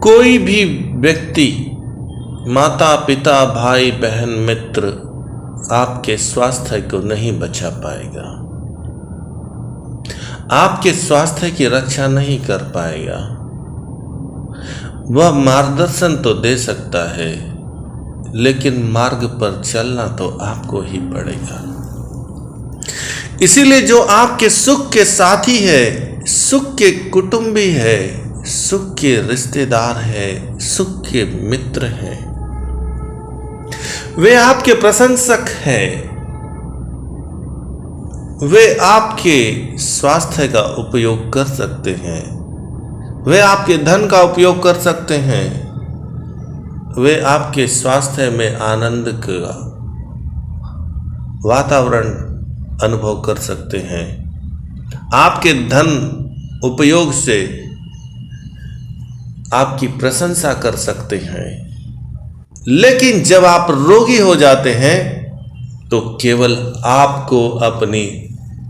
कोई भी व्यक्ति, माता पिता भाई बहन मित्र आपके स्वास्थ्य को नहीं बचा पाएगा, आपके स्वास्थ्य की रक्षा नहीं कर पाएगा। वह मार्गदर्शन तो दे सकता है, लेकिन मार्ग पर चलना तो आपको ही पड़ेगा। इसीलिए जो आपके सुख के साथी है, सुख के कुटुंबी है, सुख के रिश्तेदार है, सुख के मित्र हैं, वे आपके प्रशंसक हैं। वे आपके स्वास्थ्य का उपयोग कर सकते हैं, वे आपके धन का उपयोग कर सकते हैं, वे आपके स्वास्थ्य में आनंद का वातावरण अनुभव कर सकते हैं, आपके धन उपयोग से आपकी प्रशंसा कर सकते हैं। लेकिन जब आप रोगी हो जाते हैं तो केवल आपको अपनी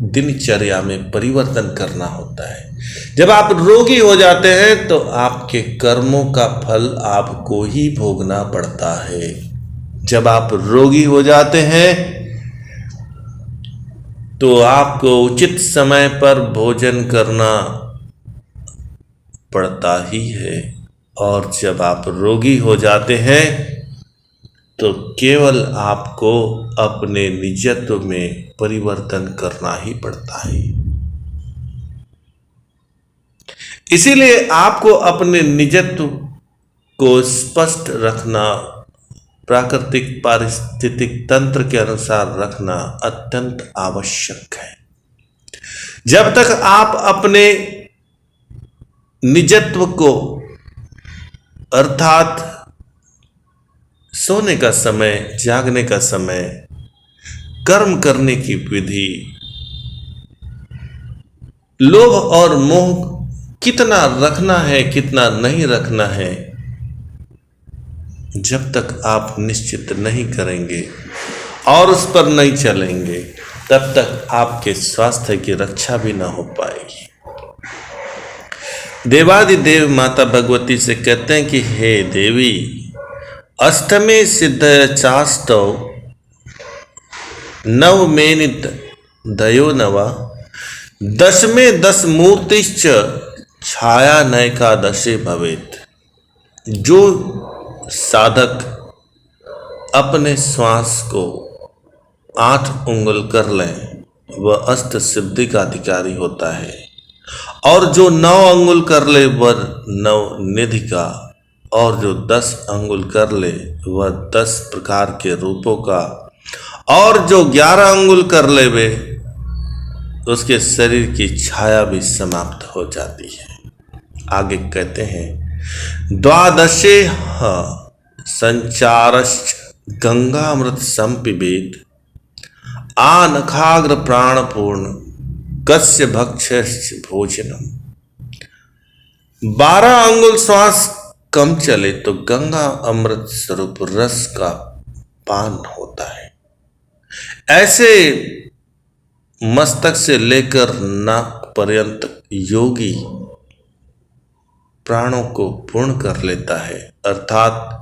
दिनचर्या में परिवर्तन करना होता है। जब आप रोगी हो जाते हैं तो आपके कर्मों का फल आपको ही भोगना पड़ता है। जब आप रोगी हो जाते हैं तो आपको उचित समय पर भोजन करना पड़ता ही है, और जब आप रोगी हो जाते हैं तो केवल आपको अपने निजत्व में परिवर्तन करना ही पड़ता है। इसीलिए आपको अपने निजत्व को स्पष्ट रखना, प्राकृतिक पारिस्थितिक तंत्र के अनुसार रखना अत्यंत आवश्यक है। जब तक आप अपने निजत्व को, अर्थात सोने का समय, जागने का समय, कर्म करने की विधि, लोभ और मोह कितना रखना है कितना नहीं रखना है, जब तक आप निश्चित नहीं करेंगे और उस पर नहीं चलेंगे, तब तक आपके स्वास्थ्य की रक्षा भी ना हो पाएगी। देवादिदेव माता भगवती से कहते हैं कि हे देवी, अष्टमे सिद्ध चास्तव नवमेनित दयो नवा, दशमे दस मूर्तिश्च छाया नैकादशे भवेत। जो साधक अपने श्वास को 8 उंगल कर लें वह अष्ट सिद्धि का अधिकारी होता है, और जो 9 अंगुल कर ले वह 9 निधि का, और जो 10 अंगुल कर ले वह 10 प्रकार के रूपों का, और जो 11 अंगुल कर ले वे उसके शरीर की छाया भी समाप्त हो जाती है। आगे कहते हैं द्वादशे संचारश्च गंगामृत संपिबेत, आनखाग्र प्राणपूर्ण कस्य भक्ष्यश्च भोजनम। 12 अंगुल श्वास कम चले तो गंगा अमृत स्वरूप रस का पान होता है। ऐसे मस्तक से लेकर नाक पर्यंत योगी प्राणों को पूर्ण कर लेता है, अर्थात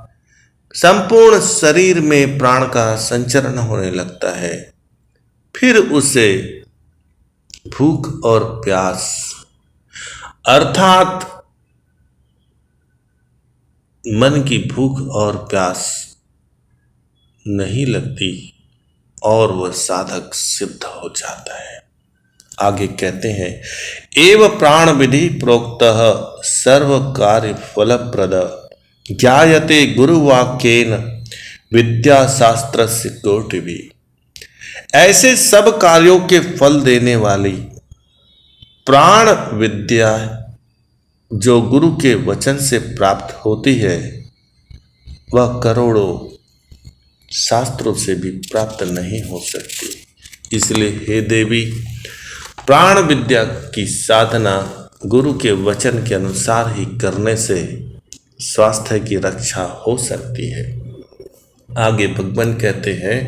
संपूर्ण शरीर में प्राण का संचरण होने लगता है। फिर उसे भूख और प्यास, अर्थात मन की भूख और प्यास नहीं लगती और वह साधक सिद्ध हो जाता है। आगे कहते हैं एव प्राण विधि प्रोक्तः सर्व कार्य फलप्रद, ज्ञायते गुरुवाक्येन विद्या शास्त्रस्य कोटिभी। ऐसे सब कार्यों के फल देने वाली प्राण विद्या जो गुरु के वचन से प्राप्त होती है वह करोड़ों शास्त्रों से भी प्राप्त नहीं हो सकती। इसलिए हे देवी, प्राण विद्या की साधना गुरु के वचन के अनुसार ही करने से स्वास्थ्य की रक्षा हो सकती है। आगे भगवान कहते हैं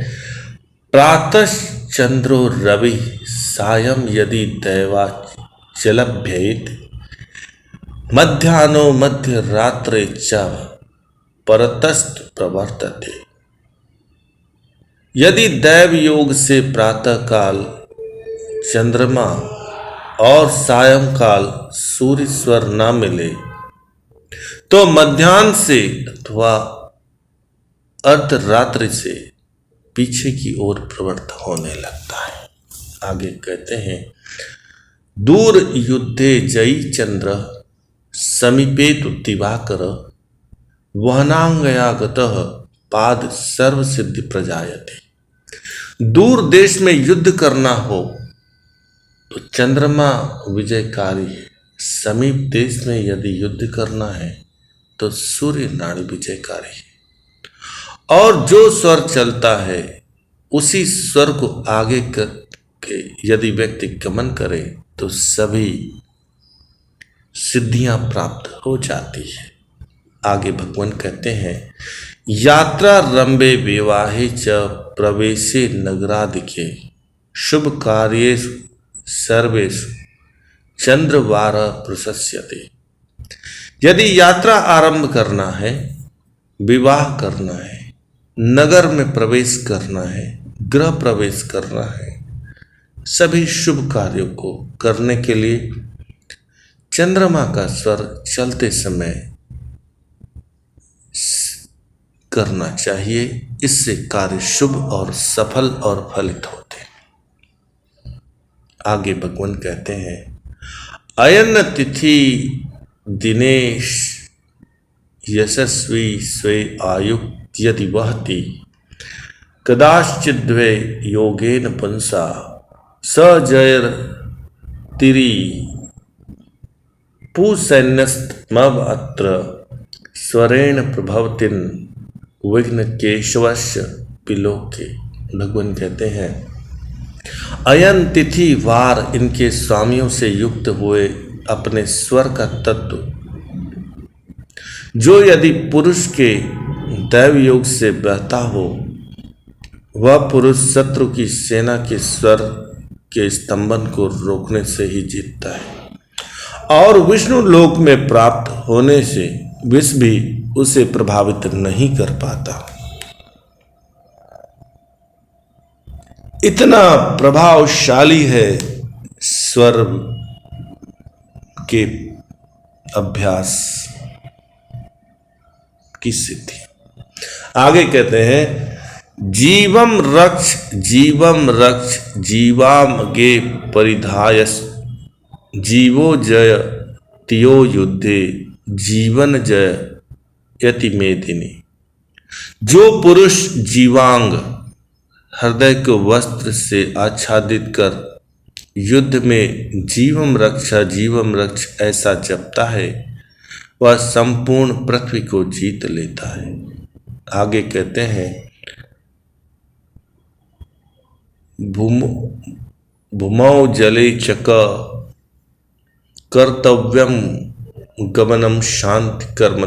प्रातः चंद्रो रवि सायं यदि दैवा चलभ्येत, मध्याह्नो मध्यरात्रे च परतस्त प्रवर्तते। यदि दैव योग से प्रातः काल चंद्रमा और सायंकाल सूर्य स्वर न मिले तो मध्याह्न से अथवा अर्धरात्रि से पीछे की ओर प्रवृत्त होने लगता है। आगे कहते हैं, दूर युद्धे जयी चंद्र समीपे तु दिवाकर वहनांगयागतः पाद सर्व सिद्धि प्रजायते। दूर देश में युद्ध करना हो तो चंद्रमा विजयकारी है, समीप देश में यदि युद्ध करना है तो सूर्य नाड़ी विजयकारी है। और जो स्वर चलता है उसी स्वर को आगे करके यदि व्यक्ति गमन करे तो सभी सिद्धियां प्राप्त हो जाती है। आगे भगवान कहते हैं, यात्रा रंबे विवाहे च प्रवेशे नगरादिके शुभ कार्येषु सर्वेषु चंद्रवार प्रशस्यते। यदि यात्रा आरंभ करना है, विवाह करना है, नगर में प्रवेश करना है, गृह प्रवेश करना है, सभी शुभ कार्यों को करने के लिए चंद्रमा का स्वर चलते समय करना चाहिए। इससे कार्य शुभ और सफल और फलित होते हैं। आगे भगवान कहते हैं, अयन तिथि दिनेश यशस्वी स्वे आयु यदि वहति कदाश्चिद्वे योगेन पुंसा सजयर तिरी पूसैन्यस्तमव अत्र स्वरेण प्रभवतिन विघ्न केशवस्य पिलोके। भगवान कहते हैं, अयन तिथि वार इनके स्वामियों से युक्त हुए अपने स्वर का तत्व जो यदि पुरुष के दैव योग से बहता हो, वह पुरुष शत्रु की सेना के स्वर के स्तंभन को रोकने से ही जीतता है और विष्णु लोक में प्राप्त होने से विष भी उसे प्रभावित नहीं कर पाता। इतना प्रभावशाली है स्वर के अभ्यास की सिद्धि। आगे कहते हैं, जीवम रक्ष जीवाम गे परिधायस जीवो जय तियो युद्धे जीवन जय यति मेदिनी। जो पुरुष जीवांग हृदय को वस्त्र से आच्छादित कर युद्ध में जीवम रक्ष ऐसा जपता है, वह संपूर्ण पृथ्वी को जीत लेता है। आगे कहते हैं, भूमौ जले चक कर्तव्यम गमनम शांति कर्म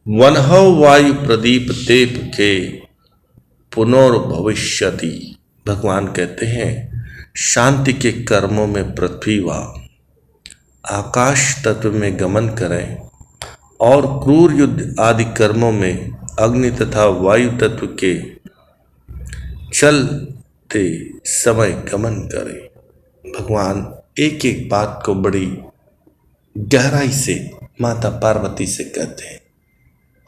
वनहौ वायु प्रदीप तेप के पुनर्भविष्यति। भगवान कहते हैं, शांति के कर्मों में पृथ्वी व आकाश तत्व में गमन करें और क्रूर युद्ध आदि कर्मों में अग्नि तथा वायु तत्व के चलते समय गमन करें। भगवान एक एक बात को बड़ी गहराई से माता पार्वती से कहते हैं।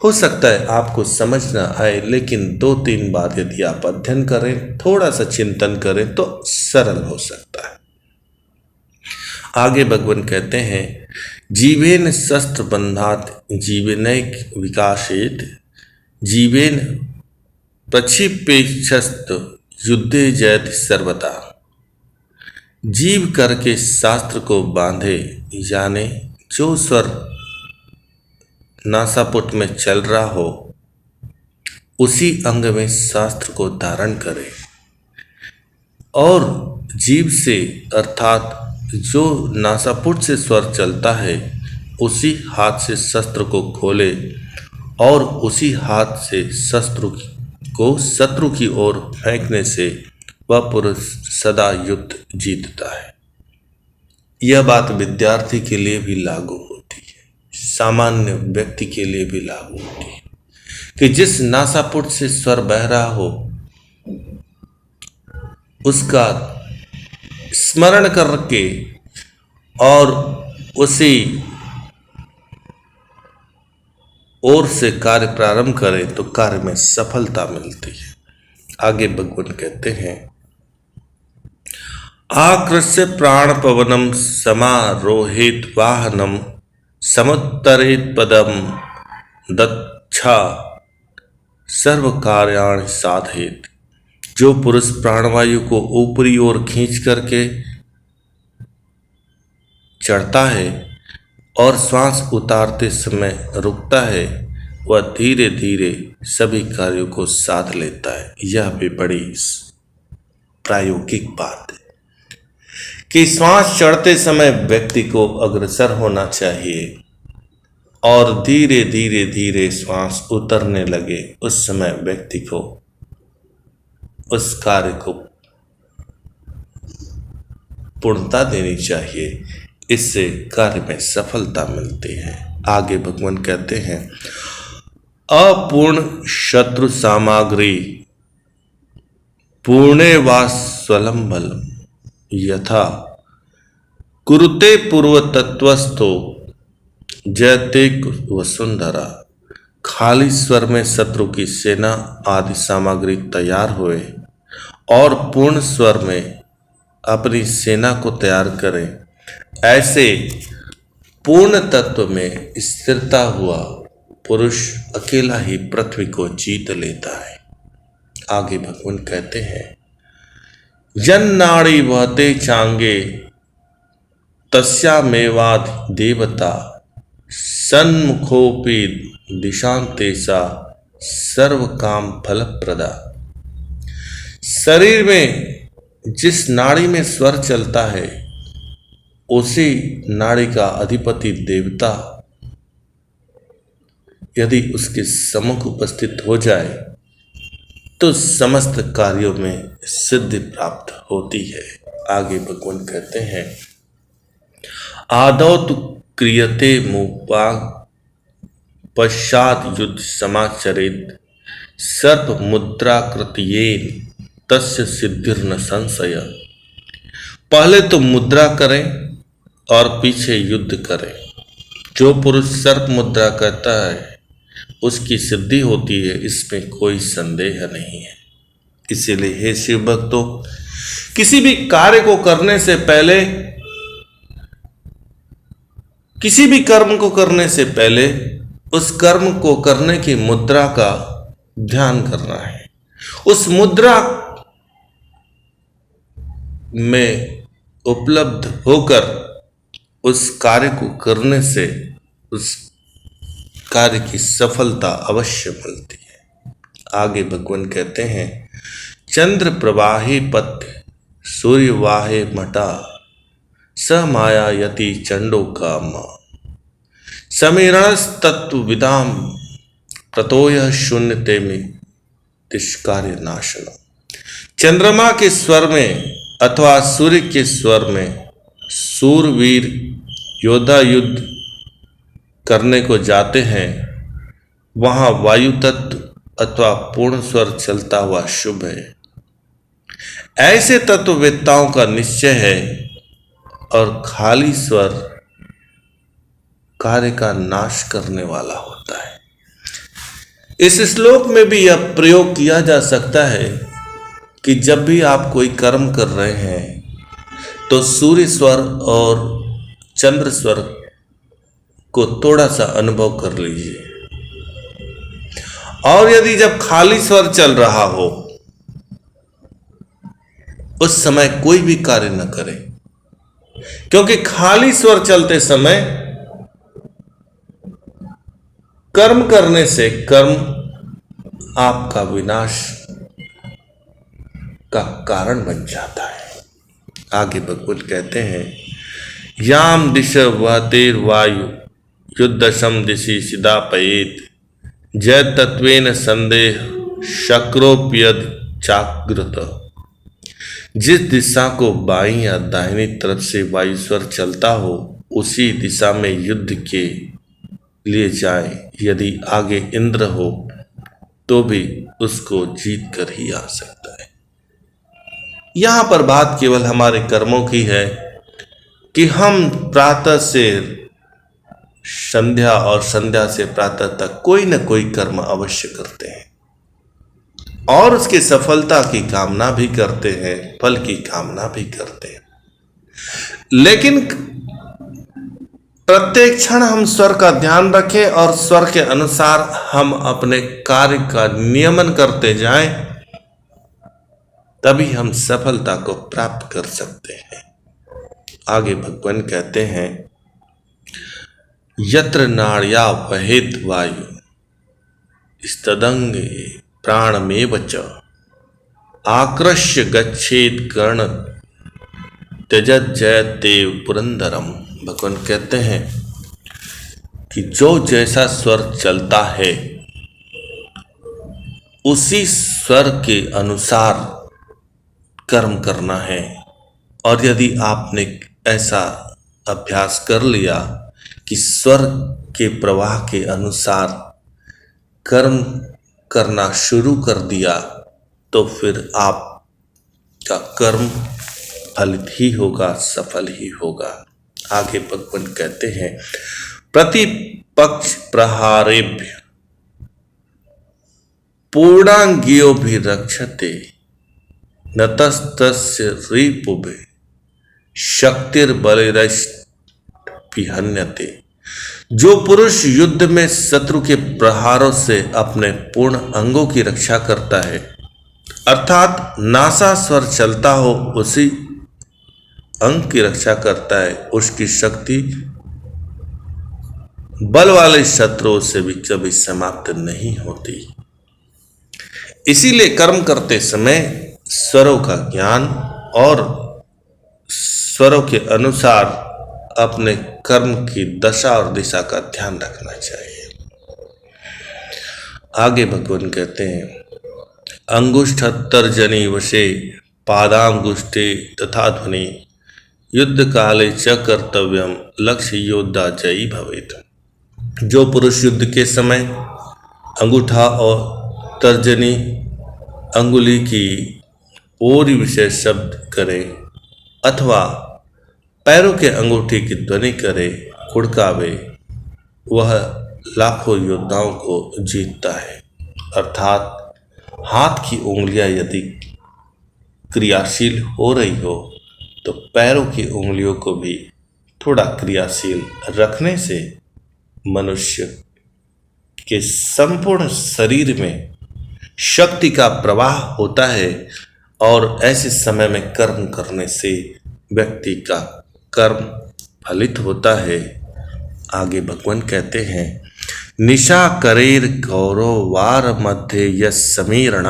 हो सकता है आपको समझ ना आए, लेकिन 2-3 बार यदि आप अध्ययन करें, थोड़ा सा चिंतन करें तो सरल हो सकता है। आगे भगवान कहते हैं, जीवेन शस्त्र बंधात जीवेनैक विकासेत जीवेन प्रक्षिपेक्षस्त युद्धे जयति सर्वदा। जीव करके शास्त्र को बांधे, यानी जो स्वर नासापुट में चल रहा हो उसी अंग में शास्त्र को धारण करे और जीव से अर्थात जो नासापुट से स्वर चलता है उसी हाथ से शस्त्र को खोले और उसी हाथ से शस्त्र को शत्रु की ओर फेंकने से वह पुरुष सदा युद्ध जीतता है। यह बात विद्यार्थी के लिए भी लागू होती है, सामान्य व्यक्ति के लिए भी लागू होती है कि जिस नासापुट से स्वर बह रहा हो उसका स्मरण करके और उसी ओर से कार्य प्रारंभ करें तो कार्य में सफलता मिलती है। आगे भगवान कहते हैं, आकृष्य प्राण पवनम समारोहित वाहनम समुत्तरेत पदम दक्षा सर्व कार्याणि साधयेत। जो पुरुष प्राणवायु को ऊपरी ओर खींच करके चढ़ता है और श्वास उतारते समय रुकता है, वह धीरे धीरे सभी कार्यों को साध लेता है। यह भी बड़ी प्रायोगिक बात है कि श्वास चढ़ते समय व्यक्ति को अग्रसर होना चाहिए और धीरे धीरे धीरे श्वास उतरने लगे उस समय व्यक्ति को उस कार्य को पूर्णता देनी चाहिए। इससे कार्य में सफलता मिलती है। आगे भगवान कहते हैं, अपूर्ण शत्रु सामग्री पूर्णे वा स्वलंबलम यथा कुरुते पूर्व तत्वस्थो जयते वसुंधरा। खाली स्वर में शत्रु की सेना आदि सामग्री तैयार हुए और पूर्ण स्वर में अपनी सेना को तैयार करें, ऐसे पूर्ण तत्व में स्थिरता हुआ पुरुष अकेला ही पृथ्वी को जीत लेता है। आगे भगवान कहते हैं, जन नाड़ी वहते चांगे तस्यामेवाद देवता सन्मुखोपि दिशांतेसा सर्व काम फलप्रदा। शरीर में जिस नाड़ी में स्वर चलता है उसी नाड़ी का अधिपति देवता यदि उसके सम्मुख उपस्थित हो जाए तो समस्त कार्यों में सिद्धि प्राप्त होती है। आगे भगवान कहते हैं, आदौ तु क्रियते मुपाग पश्चात युद्ध समाचरित सर्प मुद्राकृतियेन तस्य सिद्धिर्न संशय। पहले तो मुद्रा करें और पीछे युद्ध करें। जो पुरुष सर्प मुद्रा करता है उसकी सिद्धि होती है, इसमें कोई संदेह नहीं है। इसीलिए हे शिव भक्तों, किसी भी कार्य को करने से पहले, किसी भी कर्म को करने से पहले उस कर्म को करने की मुद्रा का ध्यान करना है। उस मुद्रा में उपलब्ध होकर उस कार्य को करने से उस कार्य की सफलता अवश्य मिलती है। आगे भगवान कहते हैं, चंद्र प्रवाहे पथ्य सूर्य वाहे मटा स माया यति चंडो काम समीरणस्तत्व विदाम प्रतोय शून्यते में तिष्कार्य नाशनम। चंद्रमा के स्वर में अथवा सूर्य के स्वर में सूरवीर योद्धा युद्ध करने को जाते हैं, वहां वायु तत्व अथवा पूर्ण स्वर चलता हुआ शुभ है। ऐसे तत्ववेत्ताओं का निश्चय है और खाली स्वर कार्य का नाश करने वाला होता है। इस श्लोक में भी यह प्रयोग किया जा सकता है कि जब भी आप कोई कर्म कर रहे हैं तो सूर्य स्वर और चंद्र स्वर को थोड़ा सा अनुभव कर लीजिए, और यदि जब खाली स्वर चल रहा हो उस समय कोई भी कार्य न करें, क्योंकि खाली स्वर चलते समय कर्म करने से कर्म आपका विनाश का कारण बन जाता है। आगे भगवान कहते हैं, याम दिश वहतेर वायु युद्धशम दिशि सिदापयेत जय तत्वेन संदेह शक्रोप्यद चाग्रत। जिस दिशा को बाईं या दाहिनी तरफ से वायु स्वर चलता हो उसी दिशा में युद्ध के लिए जाए। यदि आगे इंद्र हो तो भी उसको जीत कर ही आ सकता है। यहां पर बात केवल हमारे कर्मों की है कि हम प्रातः से संध्या और संध्या से प्रातः तक कोई न कोई कर्म अवश्य करते हैं और उसकी सफलता की कामना भी करते हैं, फल की कामना भी करते हैं। लेकिन प्रत्येक क्षण हम स्वर का ध्यान रखें और स्वर के अनुसार हम अपने कार्य का नियमन करते जाएं, तभी हम सफलता को प्राप्त कर सकते हैं। आगे भगवान कहते हैं, यत्र नाड्या वहेत वायु स्तदंगे प्राणमेव च आकृष्य गच्छेत कर्ण त्यजत जयतेव पुरंदरम। भगवान कहते हैं कि जो जैसा स्वर चलता है उसी स्वर के अनुसार कर्म करना है। और यदि आपने ऐसा अभ्यास कर लिया कि स्वर के प्रवाह के अनुसार कर्म करना शुरू कर दिया तो फिर आपका कर्म फलित ही होगा, सफल ही होगा। आगे भगवान कहते हैं, प्रतिपक्ष प्रहारेभ्य पूर्णांगियो भी रक्षते नतस्तस्य रिपुभे शक्तिर्बलिरष्टिहन्यते। जो पुरुष युद्ध में शत्रु के प्रहारों से अपने पूर्ण अंगों की रक्षा करता है, अर्थात नासा स्वर चलता हो उसी अंग की रक्षा करता है, उसकी शक्ति बल वाले शत्रुओं से भी कभी समाप्त नहीं होती। इसीलिए कर्म करते समय स्वरों का ज्ञान और स्वरों के अनुसार अपने कर्म की दशा और दिशा का ध्यान रखना चाहिए। आगे भगवान कहते हैं, अंगुष्ठतर्जनी वशे पादांगुष्ठे तथा ध्वनि युद्ध काले च कर्तव्यम लक्ष्य योद्धा जयी भवेत। जो पुरुष युद्ध के समय अंगूठा और तर्जनी अंगुली की और विशेष शब्द करे अथवा पैरों के अंगूठी की ध्वनि करे, कुड़कावे, वह लाखों योद्धाओं को जीतता है। अर्थात हाथ की उंगलियां यदि क्रियाशील हो रही हो तो पैरों की उंगलियों को भी थोड़ा क्रियाशील रखने से मनुष्य के संपूर्ण शरीर में शक्ति का प्रवाह होता है और ऐसे समय में कर्म करने से व्यक्ति का कर्म फलित होता है। आगे भगवान कहते हैं, निशा करेर गौरव वार मध्य यस समीरण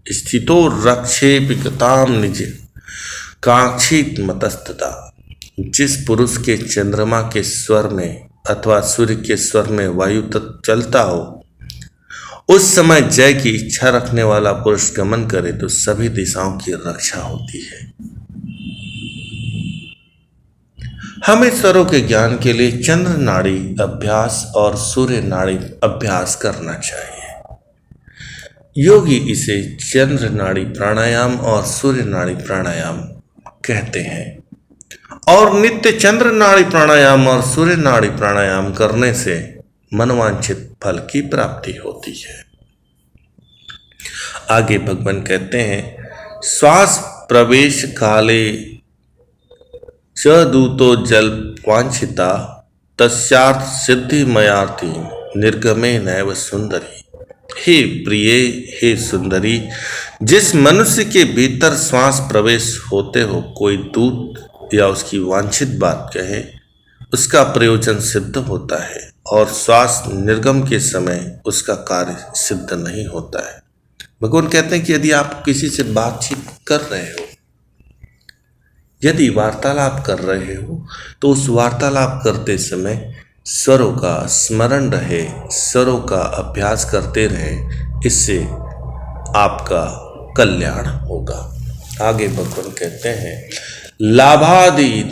स्थितो रक्षे पिकताम निज काक्षित मतस्तता। जिस पुरुष के चंद्रमा के स्वर में अथवा सूर्य के स्वर में वायु तत्व चलता हो, उस समय जय की इच्छा रखने वाला पुरुष गमन करे तो सभी दिशाओं की रक्षा होती है। हमें स्वरों के ज्ञान के लिए चंद्र नाड़ी अभ्यास और सूर्य नाड़ी अभ्यास करना चाहिए। योगी इसे चंद्र नाड़ी प्राणायाम और सूर्य नाड़ी प्राणायाम कहते हैं और नित्य चंद्र नाड़ी प्राणायाम और सूर्य नाड़ी प्राणायाम करने से मनवांछित फल की प्राप्ति होती है। आगे भगवान कहते हैं, श्वास प्रवेश काले च दूतो जल वांछिता तस्यार्थ सिद्धि मयार्थी निर्गमे नैव सुंदरी। हे प्रिये, हे सुंदरी, जिस मनुष्य के भीतर श्वास प्रवेश होते हो कोई दूत या उसकी वांछित बात कहे, उसका प्रयोजन सिद्ध होता है और श्वास निर्गम के समय उसका कार्य सिद्ध नहीं होता है। भगवान कहते हैं कि यदि आप किसी से बातचीत कर रहे हो, यदि वार्तालाप कर रहे हो, तो उस वार्तालाप करते समय स्वरों का स्मरण रहे, स्वरों का अभ्यास करते रहे, इससे आपका कल्याण होगा। आगे भगवान कहते हैं लाभादि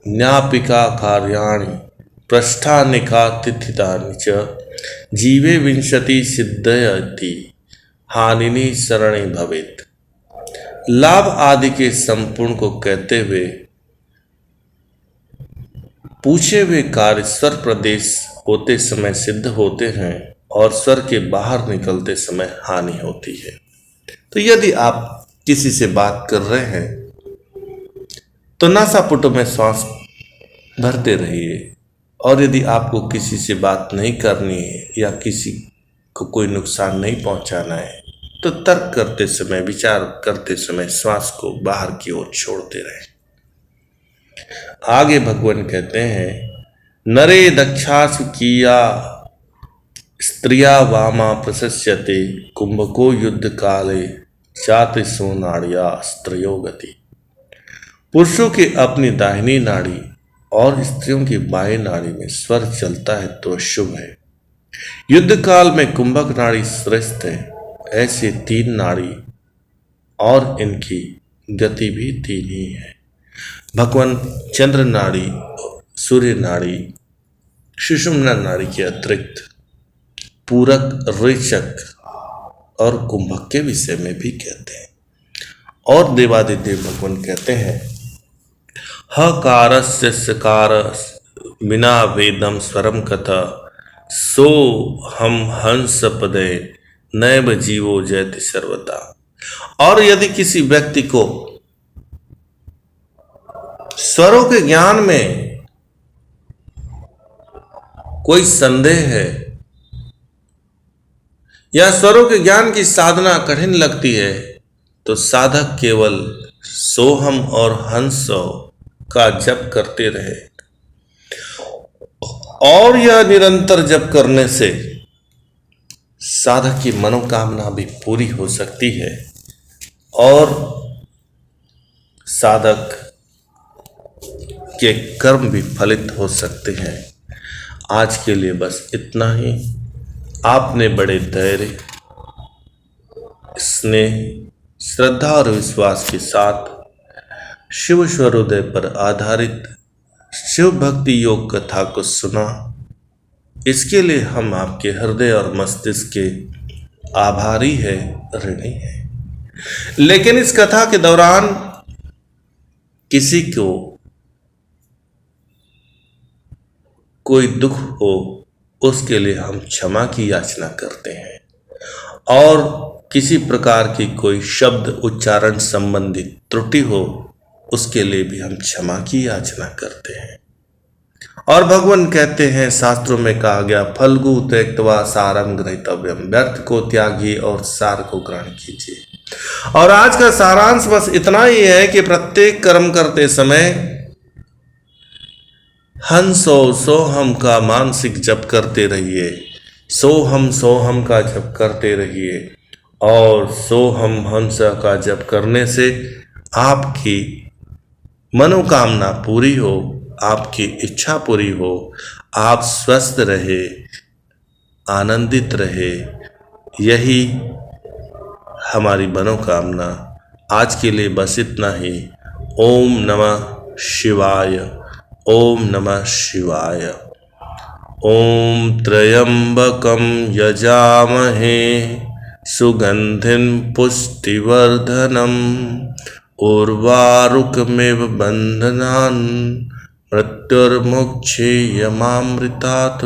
ज्ञापिका कार्याणि पृष्ठानिका तिथितानि च जीवे विंशति सिद्धयति हानिनी शरणे भवेत्। लाभ आदि के संपूर्ण को कहते हुए पूछे हुए कार्य स्वर प्रदेश होते समय सिद्ध होते हैं और स्वर के बाहर निकलते समय हानि होती है। तो यदि आप किसी से बात कर रहे हैं तो नासापुटों में श्वास भरते रहिए, और यदि आपको किसी से बात नहीं करनी है या किसी को कोई नुकसान नहीं पहुंचाना है तो तर्क करते समय, विचार करते समय श्वास को बाहर की ओर छोड़ते रहें। आगे भगवान कहते हैं नरे दक्षासु किया स्त्रिया वामा प्रशस्यते कुंभको युद्ध काले चातिसो नाड़िया स्त्रियो गति। पुरुषों की अपनी दाहिनी नाड़ी और स्त्रियों की बाएं नाड़ी में स्वर चलता है तो शुभ है। युद्ध काल में कुंभक नाड़ी श्रेष्ठ है। ऐसे 3 नाड़ी और इनकी गति भी 3 ही है। भगवान चंद्र नाड़ी, सूर्य नाड़ी, सुषुम्ना नाड़ी के अतिरिक्त पूरक, रेचक और कुंभक के विषय में भी कहते हैं। और देवादिदेव भगवान कहते हैं हकारस्य सकार बिना वेदम स्वरम कथा सो हम हंस पदे नैव जीवो जयति सर्वदा। और यदि किसी व्यक्ति को स्वरों के ज्ञान में कोई संदेह है या स्वरों के ज्ञान की साधना कठिन लगती है तो साधक केवल सोहम और हंसो का जप करते रहे, और यह निरंतर जप करने से साधक की मनोकामना भी पूरी हो सकती है और साधक के कर्म भी फलित हो सकते हैं। आज के लिए बस इतना ही। आपने बड़े धैर्य, स्नेह, श्रद्धा और विश्वास के साथ शिव स्वरोदय पर आधारित शिव भक्ति योग कथा को सुना। इसके लिए हम आपके हृदय और मस्तिष्क के आभारी है, ऋणी है। लेकिन इस कथा के दौरान किसी को कोई दुख हो उसके लिए हम क्षमा की याचना करते हैं, और किसी प्रकार की कोई शब्द उच्चारण संबंधी त्रुटि हो उसके लिए भी हम क्षमा की याचना करते हैं। और भगवान कहते हैं, शास्त्रों में कहा गया फल्गु त्यक्त्वा सारम गृहीतव्यम, व्यर्थ को त्यागिए और सार को ग्रहण कीजिए। और आज का सारांश बस इतना ही है कि प्रत्येक कर्म करते समय हंसो सोहम का मानसिक जप करते रहिए, सोहम का जप करते रहिए, और सोहम हंस का जप करने से आपकी मनोकामना पूरी हो, आपकी इच्छा पूरी हो, आप स्वस्थ रहे, आनंदित रहे। यही हमारी मनोकामना। आज के लिए बस इतना ही। ओम नमः शिवाय, ओम नमः शिवाय। ओम त्र्यंबकं यजामहे सुगंधिं पुष्टिवर्धनम् उर्वारुकमिव बन्धनान् मृत्युर्मुक्षीयमामृतात्।